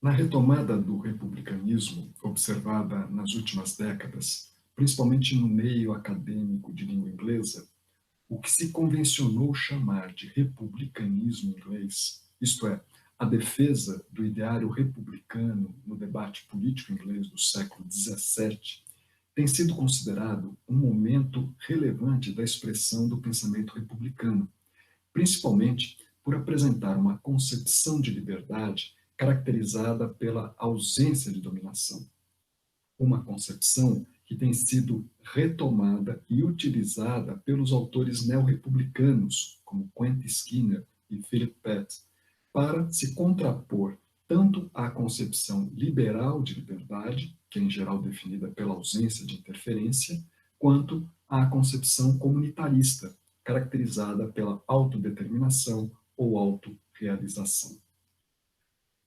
Na retomada do republicanismo, observada nas últimas décadas, principalmente no meio acadêmico de língua inglesa, o que se convencionou chamar de republicanismo inglês, isto é, a defesa do ideário republicano no debate político inglês do século XVII, tem sido considerado um momento relevante da expressão do pensamento republicano, principalmente por apresentar uma concepção de liberdade caracterizada pela ausência de dominação. Uma concepção que tem sido retomada e utilizada pelos autores neorrepublicanos, como Quentin Skinner e Philip Pettit, para se contrapor tanto à concepção liberal de liberdade, que é em geral definida pela ausência de interferência, quanto à concepção comunitarista, caracterizada pela autodeterminação ou autorrealização.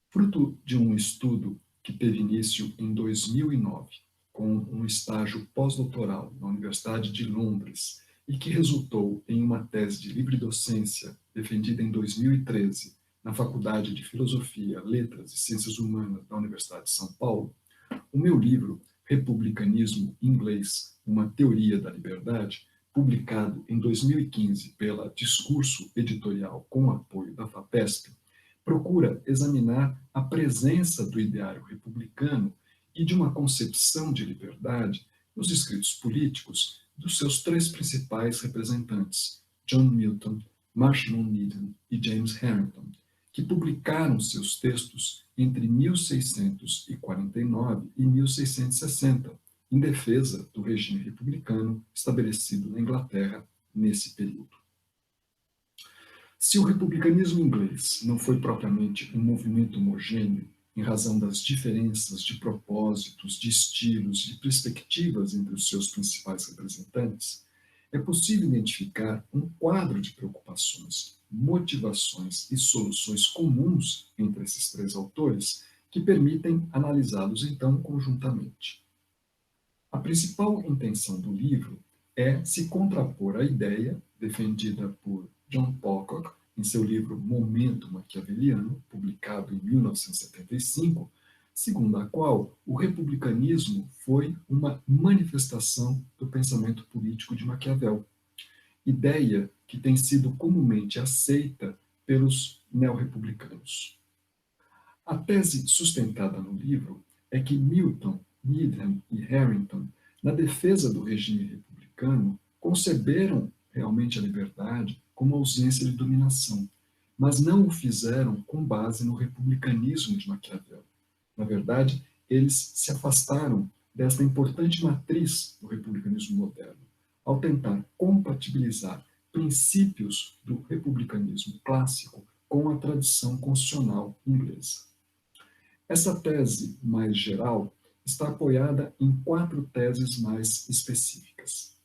Fruto de um estudo que teve início em 2009, com um estágio pós-doutoral na Universidade de Londres e que resultou em uma tese de livre docência defendida em 2013 na Faculdade de Filosofia, Letras e Ciências Humanas da Universidade de São Paulo, o meu livro Republicanismo Inglês, uma teoria da liberdade, publicado em 2015 pela Discurso Editorial com apoio da FAPESP, procura examinar a presença do ideário republicano e de uma concepção de liberdade nos escritos políticos dos seus três principais representantes, John Milton, Marshall Needham e James Harrington, que publicaram seus textos entre 1649 e 1660, em defesa do regime republicano estabelecido na Inglaterra nesse período. Se o republicanismo inglês não foi propriamente um movimento homogêneo, em razão das diferenças de propósitos, de estilos, de perspectivas entre os seus principais representantes, é possível identificar um quadro de preocupações, motivações e soluções comuns entre esses três autores que permitem analisá-los então conjuntamente. A principal intenção do livro é se contrapor à ideia defendida por John Pocock em seu livro Momento Maquiaveliano, publicado em 1975, segundo a qual o republicanismo foi uma manifestação do pensamento político de Maquiavel, ideia que tem sido comumente aceita pelos neorrepublicanos. A tese sustentada no livro é que Milton, Needham e Harrington, na defesa do regime republicano, conceberam realmente a liberdade como ausência de dominação, mas não o fizeram com base no republicanismo de Maquiavel. Na verdade, eles se afastaram desta importante matriz do republicanismo moderno, ao tentar compatibilizar princípios do republicanismo clássico com a tradição constitucional inglesa. Essa tese mais geral está apoiada em quatro teses mais específicas.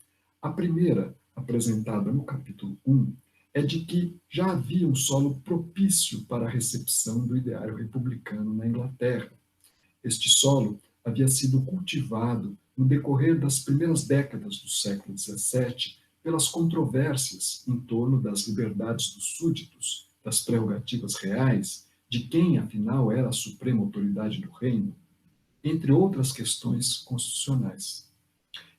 A primeira, apresentada no capítulo 1, é de que já havia um solo propício para a recepção do ideário republicano na Inglaterra. Este solo havia sido cultivado no decorrer das primeiras décadas do século XVII pelas controvérsias em torno das liberdades dos súditos, das prerrogativas reais, de quem, afinal, era a suprema autoridade do reino, entre outras questões constitucionais.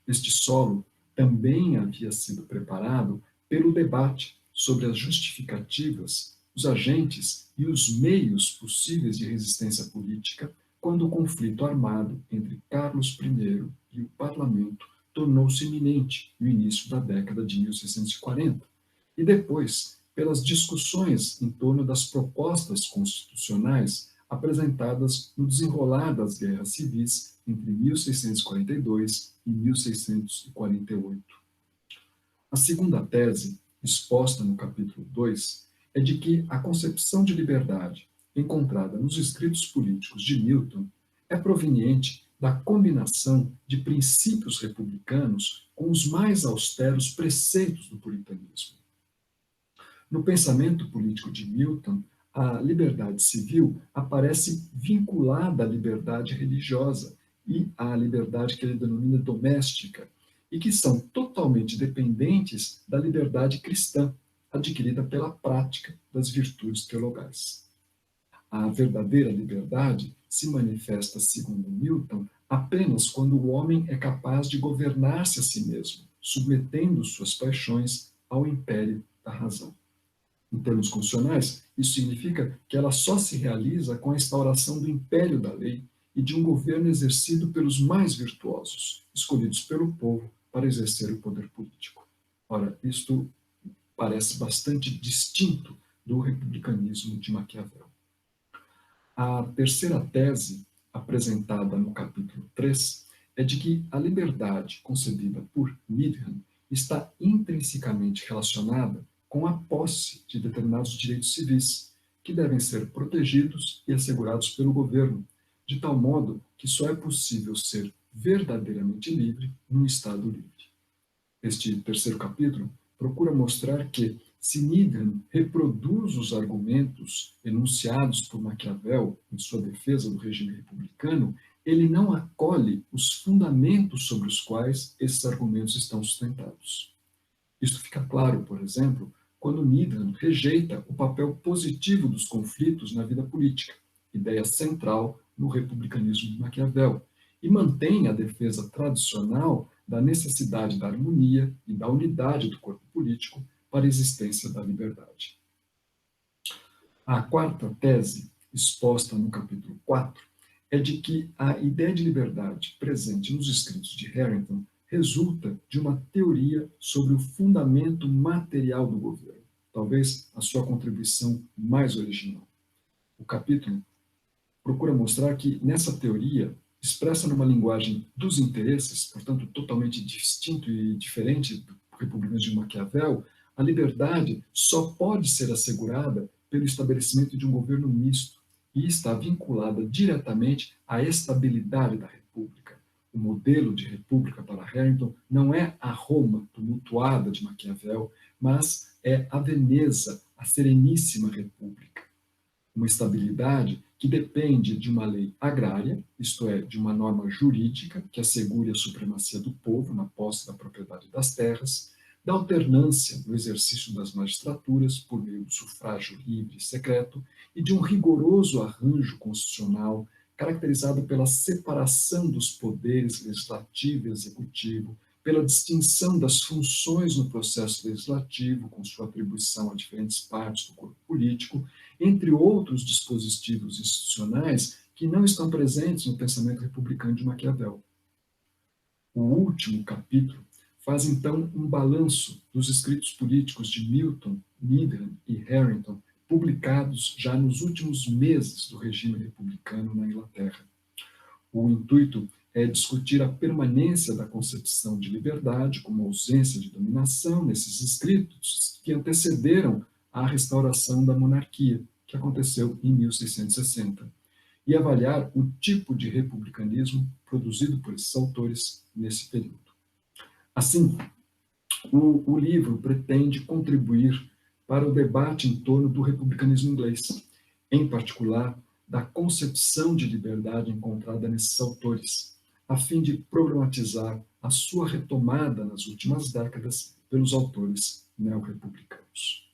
Este solo também havia sido preparado pelo debate sobre as justificativas, os agentes e os meios possíveis de resistência política quando o conflito armado entre Carlos I e o parlamento tornou-se iminente no início da década de 1640, e depois pelas discussões em torno das propostas constitucionais apresentadas no desenrolar das guerras civis entre 1642 e 1648. A segunda tese, exposta no capítulo 2, é de que a concepção de liberdade encontrada nos escritos políticos de Milton é proveniente da combinação de princípios republicanos com os mais austeros preceitos do puritanismo. No pensamento político de Milton, a liberdade civil aparece vinculada à liberdade religiosa e à liberdade que ele denomina doméstica, e que são totalmente dependentes da liberdade cristã, adquirida pela prática das virtudes teologais. A verdadeira liberdade se manifesta, segundo Milton, apenas quando o homem é capaz de governar-se a si mesmo, submetendo suas paixões ao império da razão. Em termos constitucionais, isso significa que ela só se realiza com a instauração do império da lei e de um governo exercido pelos mais virtuosos, escolhidos pelo povo para exercer o poder político. Ora, isto parece bastante distinto do republicanismo de Maquiavel. A terceira tese, apresentada no capítulo 3, é de que a liberdade concebida por Needham está intrinsecamente relacionada com a posse de determinados direitos civis, que devem ser protegidos e assegurados pelo governo, de tal modo que só é possível ser verdadeiramente livre num Estado livre. Este terceiro capítulo procura mostrar que, se Needham reproduz os argumentos enunciados por Maquiavel em sua defesa do regime republicano, ele não acolhe os fundamentos sobre os quais esses argumentos estão sustentados. Isto fica claro, por exemplo, quando Needham rejeita o papel positivo dos conflitos na vida política, ideia central no republicanismo de Maquiavel, e mantém a defesa tradicional da necessidade da harmonia e da unidade do corpo político para a existência da liberdade. A quarta tese, exposta no capítulo 4, é de que a ideia de liberdade presente nos escritos de Harrington resulta de uma teoria sobre o fundamento material do governo, talvez a sua contribuição mais original. O capítulo procura mostrar que, nessa teoria, expressa numa linguagem dos interesses, portanto totalmente distinto e diferente do republicanismo de Maquiavel, a liberdade só pode ser assegurada pelo estabelecimento de um governo misto e está vinculada diretamente à estabilidade da república. O modelo de república para Harrington não é a Roma tumultuada de Maquiavel, mas é a Veneza, a Sereníssima República. Uma estabilidade que depende de uma lei agrária, isto é, de uma norma jurídica que assegure a supremacia do povo na posse da propriedade das terras, da alternância no exercício das magistraturas por meio do sufrágio livre e secreto e de um rigoroso arranjo constitucional caracterizado pela separação dos poderes legislativo e executivo, pela distinção das funções no processo legislativo, com sua atribuição a diferentes partes do corpo político, entre outros dispositivos institucionais que não estão presentes no pensamento republicano de Maquiavel. O último capítulo faz, então, um balanço dos escritos políticos de Milton, Needham e Harrington, publicados já nos últimos meses do regime republicano na Inglaterra. O intuito é discutir a permanência da concepção de liberdade como ausência de dominação nesses escritos que antecederam a restauração da monarquia, que aconteceu em 1660, e avaliar o tipo de republicanismo produzido por esses autores nesse período. Assim, o livro pretende contribuir para o debate em torno do republicanismo inglês, em particular da concepção de liberdade encontrada nesses autores, a fim de problematizar a sua retomada nas últimas décadas pelos autores neorrepublicanos.